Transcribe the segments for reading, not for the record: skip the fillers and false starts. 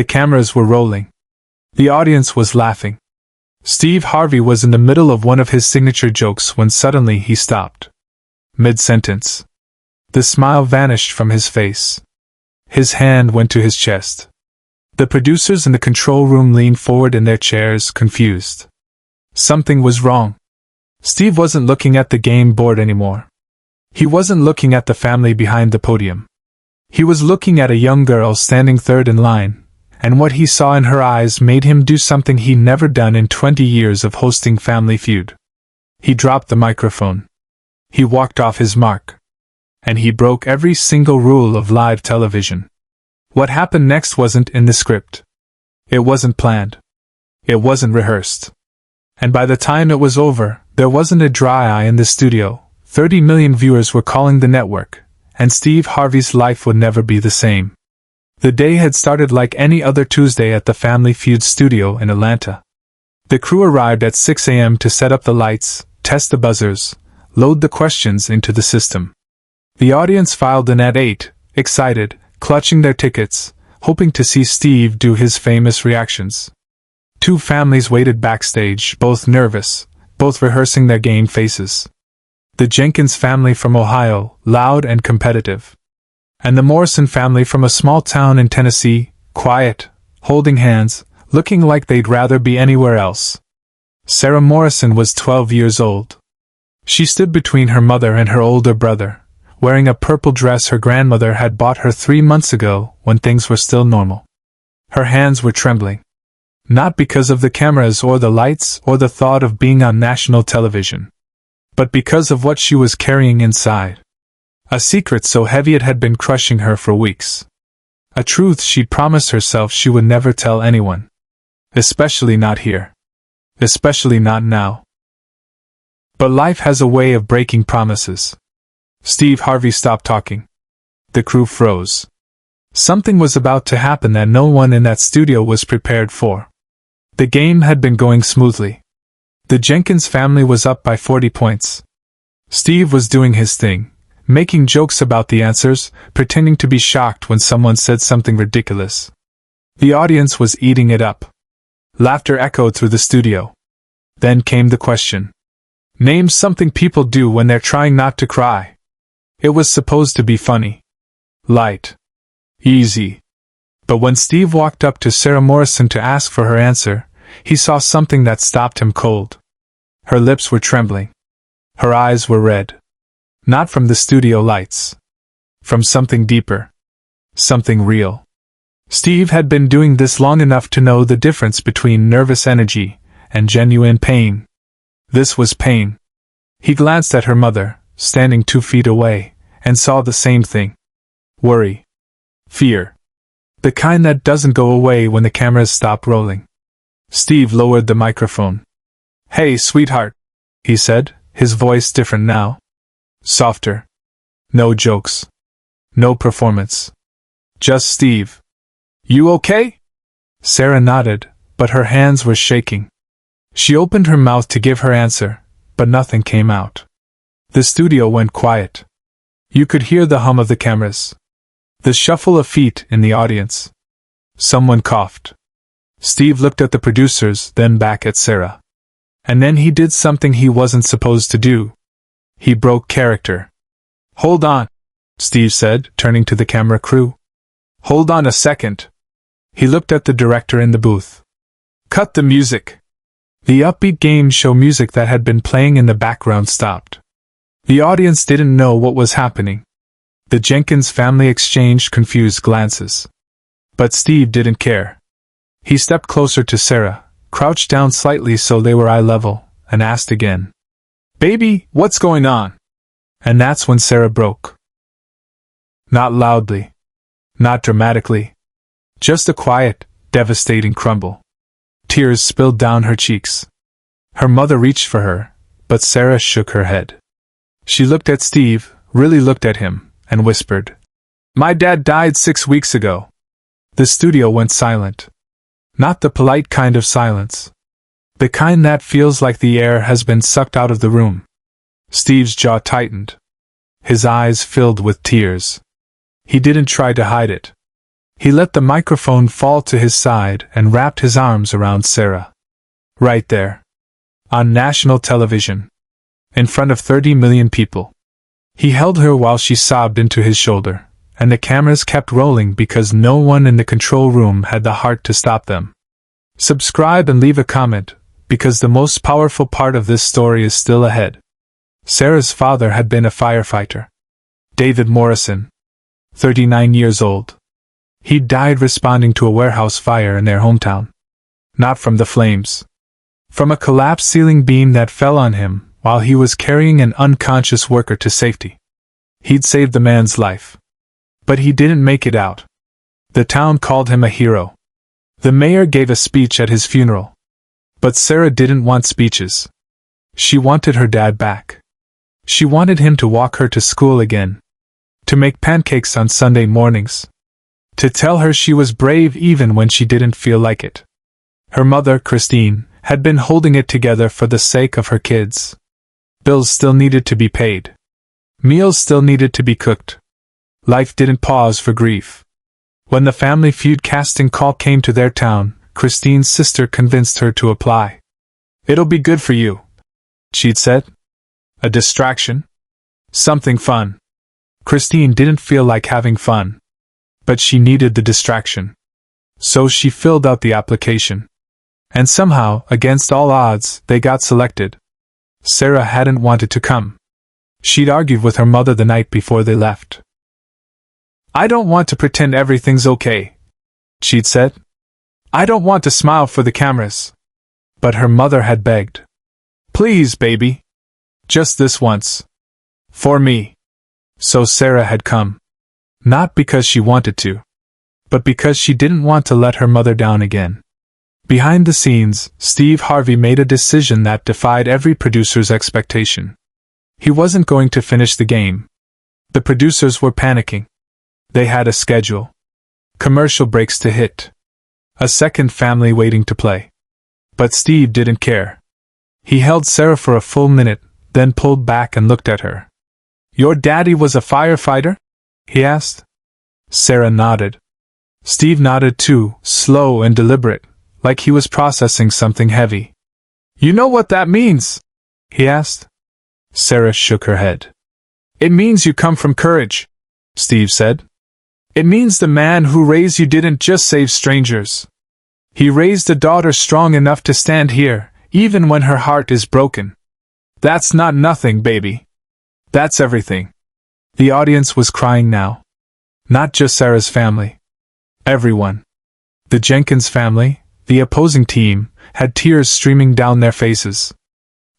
The cameras were rolling. The audience was laughing. Steve Harvey was in the middle of one of his signature jokes when suddenly he stopped. Mid-sentence. The smile vanished from his face. His hand went to his chest. The producers in the control room leaned forward in their chairs, confused. Something was wrong. Steve wasn't looking at the game board anymore. He wasn't looking at the family behind the podium. He was looking at a young girl standing third in line, and what he saw in her eyes made him do something he'd never done in 20 years of hosting Family Feud. He dropped the microphone. He walked off his mark. And he broke every single rule of live television. What happened next wasn't in the script. It wasn't planned. It wasn't rehearsed. And by the time it was over, there wasn't a dry eye in the studio. 30 million viewers were calling the network, and Steve Harvey's life would never be the same. The day had started like any other Tuesday at the Family Feud studio in Atlanta. The crew arrived at 6 a.m. to set up the lights, test the buzzers, load the questions into the system. The audience filed in at 8, excited, clutching their tickets, hoping to see Steve do his famous reactions. Two families waited backstage, both nervous, both rehearsing their game faces. The Jenkins family from Ohio, loud and competitive. And the Morrison family from a small town in Tennessee, quiet, holding hands, looking like they'd rather be anywhere else. Sarah Morrison was 12 years old. She stood between her mother and her older brother, wearing a purple dress her grandmother had bought her 3 months ago when things were still normal. Her hands were trembling. Not because of the cameras or the lights or the thought of being on national television, but because of what she was carrying inside. A secret so heavy it had been crushing her for weeks. A truth she'd promised herself she would never tell anyone. Especially not here. Especially not now. But life has a way of breaking promises. Steve Harvey stopped talking. The crew froze. Something was about to happen that no one in that studio was prepared for. The game had been going smoothly. The Jenkins family was up by 40 points. Steve was doing his thing, making jokes about the answers, pretending to be shocked when someone said something ridiculous. The audience was eating it up. Laughter echoed through the studio. Then came the question. Name something people do when they're trying not to cry. It was supposed to be funny. Light. Easy. But when Steve walked up to Sarah Morrison to ask for her answer, he saw something that stopped him cold. Her lips were trembling. Her eyes were red. Not from the studio lights. From something deeper. Something real. Steve had been doing this long enough to know the difference between nervous energy and genuine pain. This was pain. He glanced at her mother, standing 2 feet away, and saw the same thing. Worry. Fear. The kind that doesn't go away when the cameras stop rolling. Steve lowered the microphone. Hey, sweetheart, he said, his voice different now. Softer. No jokes. No performance. Just Steve. You okay? Sarah nodded, but her hands were shaking. She opened her mouth to give her answer, but nothing came out. The studio went quiet. You could hear the hum of the cameras. The shuffle of feet in the audience. Someone coughed. Steve looked at the producers, then back at Sarah. And then he did something he wasn't supposed to do. He broke character. Hold on, Steve said, turning to the camera crew. Hold on a second. He looked at the director in the booth. Cut the music. The upbeat game show music that had been playing in the background stopped. The audience didn't know what was happening. The Jenkins family exchanged confused glances. But Steve didn't care. He stepped closer to Sarah, crouched down slightly so they were eye level, and asked again. Baby, what's going on? And that's when Sarah broke. Not loudly. Not dramatically. Just a quiet, devastating crumble. Tears spilled down her cheeks. Her mother reached for her, but Sarah shook her head. She looked at Steve, really looked at him, and whispered, My dad died 6 weeks ago. The studio went silent. Not the polite kind of silence. The kind that feels like the air has been sucked out of the room. Steve's jaw tightened. His eyes filled with tears. He didn't try to hide it. He let the microphone fall to his side and wrapped his arms around Sarah. Right there. On national television. In front of 30 million people. He held her while she sobbed into his shoulder, and the cameras kept rolling because no one in the control room had the heart to stop them. Subscribe and leave a comment, because the most powerful part of this story is still ahead. Sarah's father had been a firefighter. David Morrison. 39 years old. He died responding to a warehouse fire in their hometown. Not from the flames. From a collapsed ceiling beam that fell on him while he was carrying an unconscious worker to safety. He'd saved the man's life. But he didn't make it out. The town called him a hero. The mayor gave a speech at his funeral. But Sarah didn't want speeches. She wanted her dad back. She wanted him to walk her to school again. To make pancakes on Sunday mornings. To tell her she was brave even when she didn't feel like it. Her mother, Christine, had been holding it together for the sake of her kids. Bills still needed to be paid. Meals still needed to be cooked. Life didn't pause for grief. When the Family Feud casting call came to their town, Christine's sister convinced her to apply. "It'll be good for you," she'd said. "A distraction? Something fun." Christine didn't feel like having fun. But she needed the distraction. So she filled out the application. And somehow, against all odds, they got selected. Sarah hadn't wanted to come. She'd argued with her mother the night before they left. "I don't want to pretend everything's okay," she'd said. "I don't want to smile for the cameras." But her mother had begged. "Please, baby. Just this once. For me." So Sarah had come. Not because she wanted to. But because she didn't want to let her mother down again. Behind the scenes, Steve Harvey made a decision that defied every producer's expectation. He wasn't going to finish the game. The producers were panicking. They had a schedule. Commercial breaks to hit. A second family waiting to play. But Steve didn't care. He held Sarah for a full minute, then pulled back and looked at her. "Your daddy was a firefighter?" he asked. Sarah nodded. Steve nodded too, slow and deliberate, like he was processing something heavy. "You know what that means?" he asked. Sarah shook her head. "It means you come from courage," Steve said. "It means the man who raised you didn't just save strangers. He raised a daughter strong enough to stand here, even when her heart is broken. That's not nothing, baby. That's everything." The audience was crying now. Not just Sarah's family. Everyone. The Jenkins family, the opposing team, had tears streaming down their faces.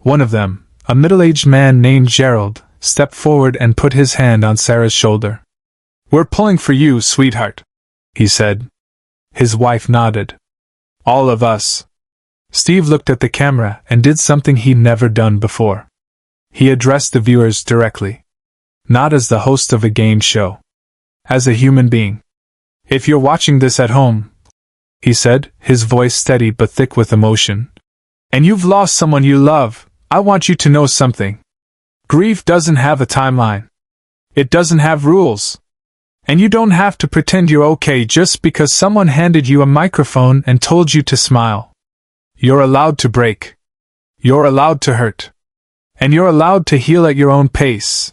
One of them, a middle-aged man named Gerald, stepped forward and put his hand on Sarah's shoulder. "We're pulling for you, sweetheart," he said. His wife nodded. "All of us." Steve looked at the camera and did something he'd never done before. He addressed the viewers directly. Not as the host of a game show. As a human being. "If you're watching this at home," he said, his voice steady but thick with emotion, "and you've lost someone you love, I want you to know something. Grief doesn't have a timeline. It doesn't have rules. And you don't have to pretend you're okay just because someone handed you a microphone and told you to smile. You're allowed to break. You're allowed to hurt. And you're allowed to heal at your own pace."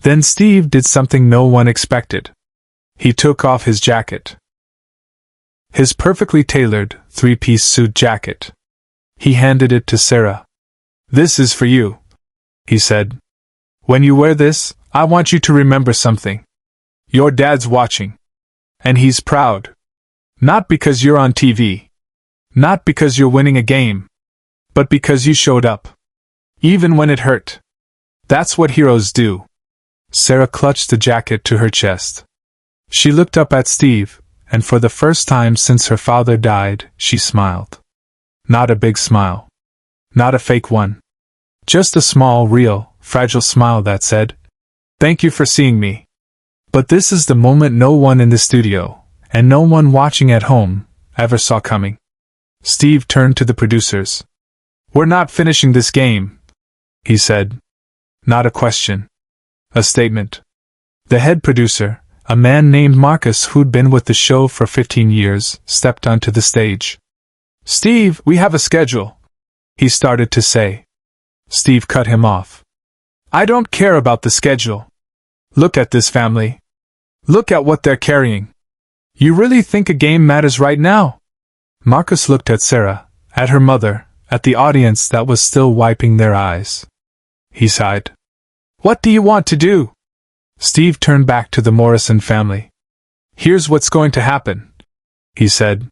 Then Steve did something no one expected. He took off his jacket. His perfectly tailored, three-piece suit jacket. He handed it to Sarah. "This is for you," he said. "When you wear this, I want you to remember something. Your dad's watching. And he's proud. Not because you're on TV. Not because you're winning a game. But because you showed up. Even when it hurt. That's what heroes do." Sarah clutched the jacket to her chest. She looked up at Steve, and for the first time since her father died, she smiled. Not a big smile. Not a fake one. Just a small, real, fragile smile that said, "Thank you for seeing me." But this is the moment no one in the studio, and no one watching at home, ever saw coming. Steve turned to the producers. "We're not finishing this game," he said. Not a question. A statement. The head producer, a man named Marcus who'd been with the show for 15 years, stepped onto the stage. "Steve, we have a schedule," he started to say. Steve cut him off. "I don't care about the schedule. Look at this family. Look at what they're carrying. You really think a game matters right now?" Marcus looked at Sarah, at her mother, at the audience that was still wiping their eyes. He sighed. "What do you want to do?" Steve turned back to the Morrison family. "Here's what's going to happen," he said.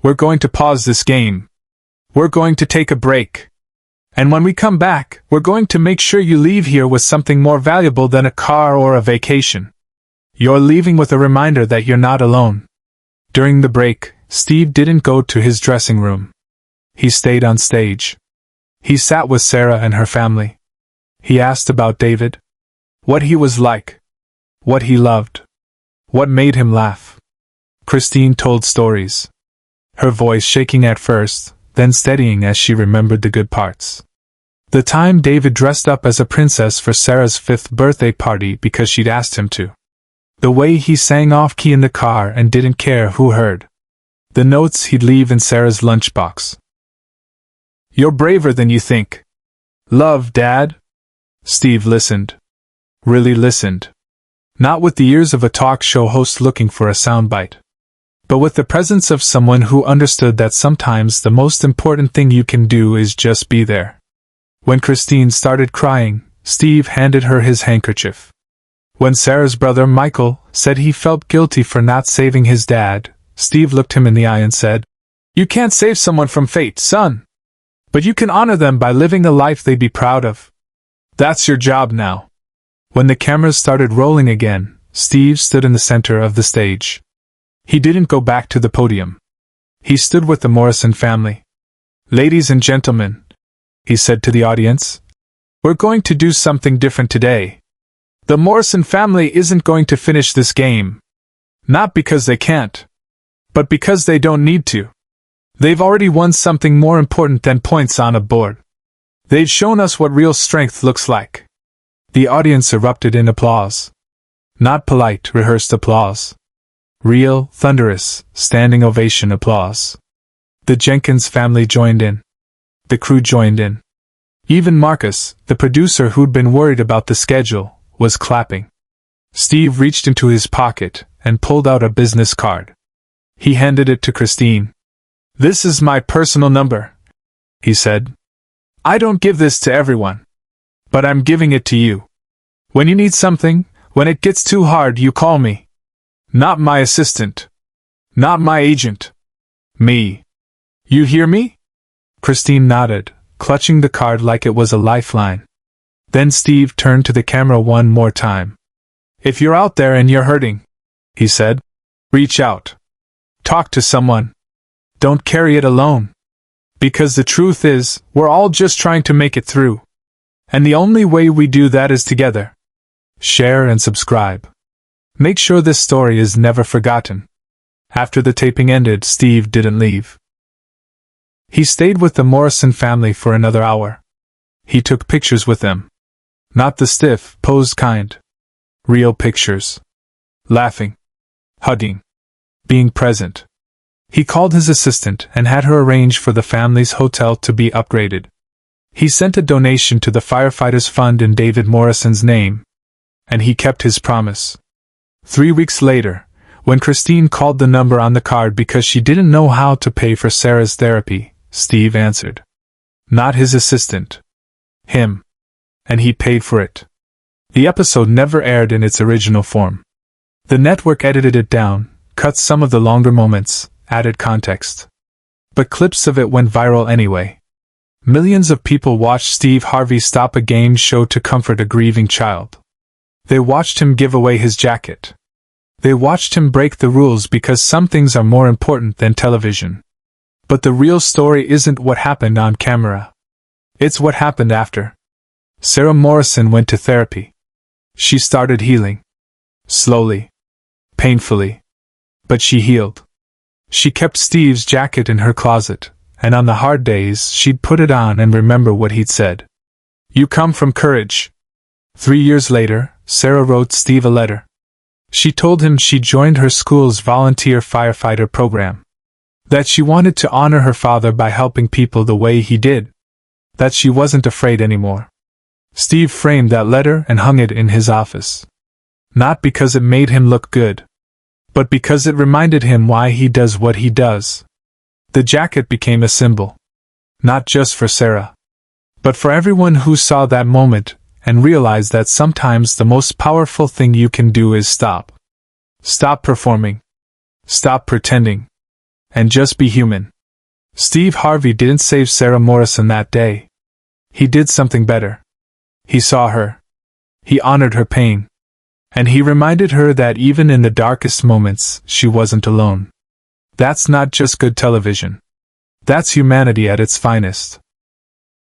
"We're going to pause this game. We're going to take a break. And when we come back, we're going to make sure you leave here with something more valuable than a car or a vacation. You're leaving with a reminder that you're not alone." During the break, Steve didn't go to his dressing room. He stayed on stage. He sat with Sarah and her family. He asked about David. What he was like. What he loved. What made him laugh. Christine told stories. Her voice shaking at first, then steadying as she remembered the good parts. The time David dressed up as a princess for Sarah's 5th birthday party because she'd asked him to. The way he sang off-key in the car and didn't care who heard. The notes he'd leave in Sarah's lunchbox. "You're braver than you think. Love, Dad." Steve listened. Really listened. Not with the ears of a talk show host looking for a soundbite, but with the presence of someone who understood that sometimes the most important thing you can do is just be there. When Christine started crying, Steve handed her his handkerchief. When Sarah's brother Michael said he felt guilty for not saving his dad, Steve looked him in the eye and said, "You can't save someone from fate, son. But you can honor them by living a life they'd be proud of. That's your job now." When the cameras started rolling again, Steve stood in the center of the stage. He didn't go back to the podium. He stood with the Morrison family. "Ladies and gentlemen," he said to the audience, "we're going to do something different today. The Morrison family isn't going to finish this game. Not because they can't, but because they don't need to. They've already won something more important than points on a board. They've shown us what real strength looks like." The audience erupted in applause. Not polite, rehearsed applause. Real, thunderous, standing ovation applause. The Jenkins family joined in. The crew joined in. Even Marcus, the producer who'd been worried about the schedule, was clapping. Steve reached into his pocket and pulled out a business card. He handed it to Christine. "This is my personal number," he said. "I don't give this to everyone. But I'm giving it to you. When you need something, when it gets too hard, you call me. Not my assistant. Not my agent. Me. You hear me?" Christine nodded, clutching the card like it was a lifeline. Then Steve turned to the camera one more time. "If you're out there and you're hurting," he said, "reach out. Talk to someone. Don't carry it alone. Because the truth is, we're all just trying to make it through. And the only way we do that is together." Share and subscribe. Make sure this story is never forgotten. After the taping ended, Steve didn't leave. He stayed with the Morrison family for another hour. He took pictures with them. Not the stiff, posed kind. Real pictures. Laughing. Hugging. Being present. He called his assistant and had her arrange for the family's hotel to be upgraded. He sent a donation to the firefighters fund in David Morrison's name. And he kept his promise. 3 weeks later, when Christine called the number on the card because she didn't know how to pay for Sarah's therapy, Steve answered. Not his assistant. Him. And he paid for it. The episode never aired in its original form. The network edited it down, cut some of the longer moments, added context. But clips of it went viral anyway. Millions of people watched Steve Harvey stop a game show to comfort a grieving child. They watched him give away his jacket. They watched him break the rules because some things are more important than television. But the real story isn't what happened on camera. It's what happened after. Sarah Morrison went to therapy. She started healing. Slowly. Painfully. But she healed. She kept Steve's jacket in her closet, and on the hard days she'd put it on and remember what he'd said. "You come from courage." 3 years later, Sarah wrote Steve a letter. She told him she joined her school's volunteer firefighter program. That she wanted to honor her father by helping people the way he did. That she wasn't afraid anymore. Steve framed that letter and hung it in his office. Not because it made him look good, but because it reminded him why he does what he does. The jacket became a symbol. Not just for Sarah, but for everyone who saw that moment and realized that sometimes the most powerful thing you can do is stop. Stop performing. Stop pretending. And just be human. Steve Harvey didn't save Sarah Morrison that day. He did something better. He saw her. He honored her pain. And he reminded her that even in the darkest moments, she wasn't alone. That's not just good television. That's humanity at its finest.